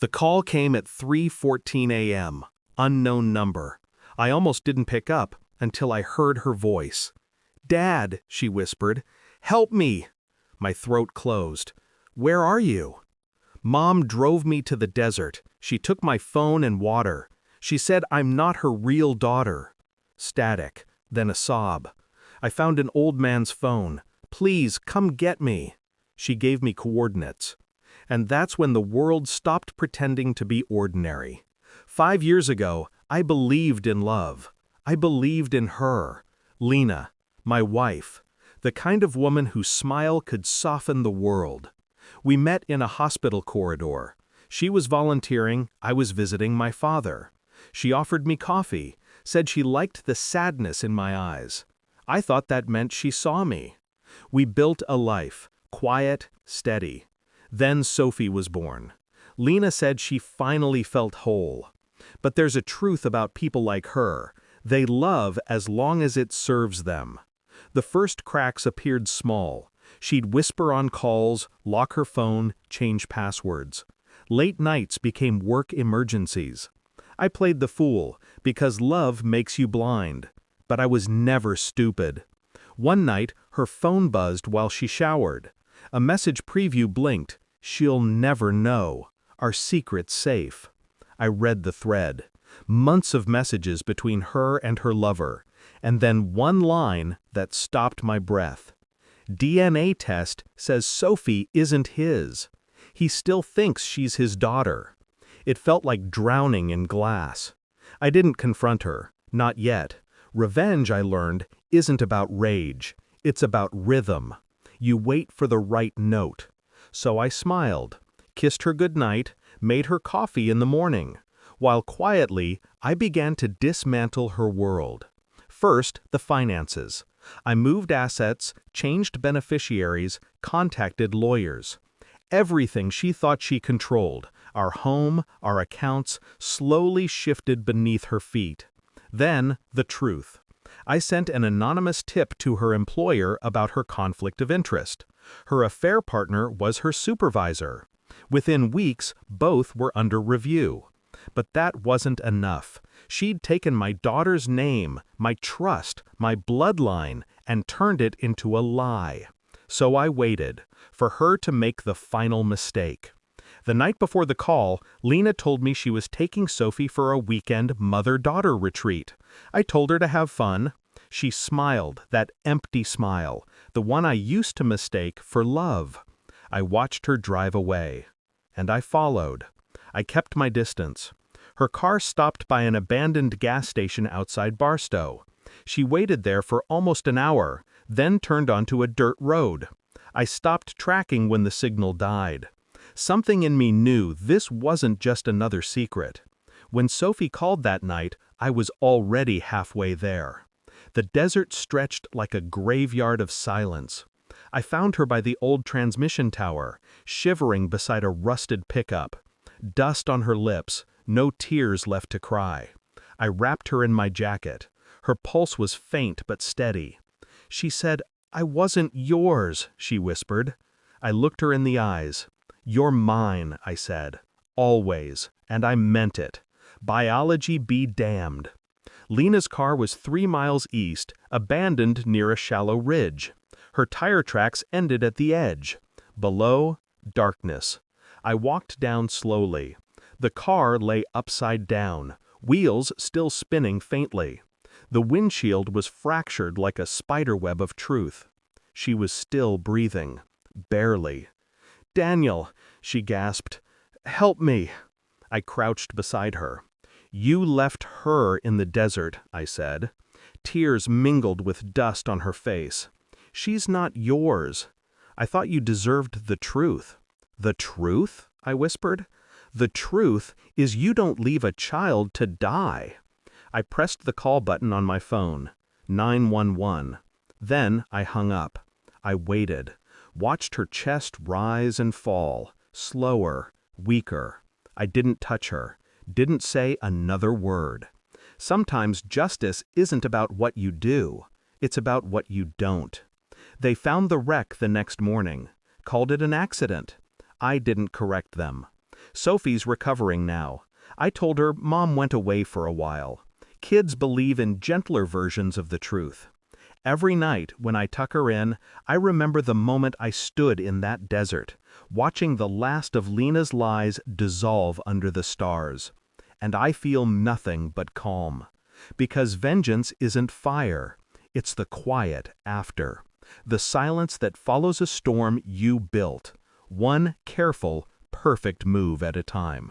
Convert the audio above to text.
The call came at 3:14 a.m. Unknown number. I almost didn't pick up until I heard her voice. "Dad," she whispered, "help me." My throat closed. "Where are you?" Mom drove me to the desert. She took my phone and water. She said I'm not her real daughter. Static, then a sob. I found an old man's phone. "Please, come get me." She gave me coordinates. And that's when the world stopped pretending to be ordinary. 5 years ago, I believed in love. I believed in her. Lena, my wife. The kind of woman whose smile could soften the world. We met in a hospital corridor. She was volunteering, I was visiting my father. She offered me coffee, said she liked the sadness in my eyes. I thought that meant she saw me. We built a life, quiet, steady. Then Sophie was born. Lena said she finally felt whole. But there's a truth about people like her. They love as long as it serves them. The first cracks appeared small. She'd whisper on calls, lock her phone, change passwords. Late nights became work emergencies. I played the fool, because love makes you blind. But I was never stupid. One night, her phone buzzed while she showered. A message preview blinked. "She'll never know. Our secret's safe." I read the thread. Months of messages between her and her lover. And then one line that stopped my breath. "DNA test says Sophie isn't his. He still thinks she's his daughter." It felt like drowning in glass. I didn't confront her, not yet. Revenge, I learned, isn't about rage. It's about rhythm. You wait for the right note. So I smiled, kissed her goodnight, made her coffee in the morning, while quietly I began to dismantle her world. First, the finances. I moved assets, changed beneficiaries, contacted lawyers. Everything she thought she controlled, our home, our accounts, slowly shifted beneath her feet. Then, the truth. I sent an anonymous tip to her employer about her conflict of interest. Her affair partner was her supervisor. Within weeks, both were under review. But that wasn't enough. She'd taken my daughter's name, my trust, my bloodline, and turned it into a lie. So I waited, for her to make the final mistake. The night before the call, Lena told me she was taking Sophie for a weekend mother-daughter retreat. I told her to have fun. She smiled, that empty smile, the one I used to mistake for love. I watched her drive away. And I followed. I kept my distance. Her car stopped by an abandoned gas station outside Barstow. She waited there for almost an hour, then turned onto a dirt road. I stopped tracking when the signal died. Something in me knew this wasn't just another secret. When Sophie called that night, I was already halfway there. The desert stretched like a graveyard of silence. I found her by the old transmission tower, shivering beside a rusted pickup. Dust on her lips, no tears left to cry. I wrapped her in my jacket. Her pulse was faint but steady. She said, "I wasn't yours," she whispered. I looked her in the eyes. "You're mine," I said. "Always." And I meant it. Biology be damned. Lena's car was 3 miles east, abandoned near a shallow ridge. Her tire tracks ended at the edge. Below, darkness. I walked down slowly. The car lay upside down, wheels still spinning faintly. The windshield was fractured like a spiderweb of truth. She was still breathing. Barely. "Daniel," she gasped. "Help me." I crouched beside her. "You left her in the desert," I said. Tears mingled with dust on her face. "She's not yours. I thought you deserved the truth." "The truth?" I whispered. "The truth is you don't leave a child to die." I pressed the call button on my phone. 911. Then I hung up. I waited, watched her chest rise and fall, slower, weaker. I didn't touch her, didn't say another word. Sometimes justice isn't about what you do, it's about what you don't. They found the wreck the next morning, called it an accident. I didn't correct them. Sophie's recovering now. I told her Mom went away for a while. Kids believe in gentler versions of the truth. Every night, when I tuck her in, I remember the moment I stood in that desert, watching the last of Lena's lies dissolve under the stars. And I feel nothing but calm. Because vengeance isn't fire. It's the quiet after. The silence that follows a storm you built. One careful, perfect move at a time.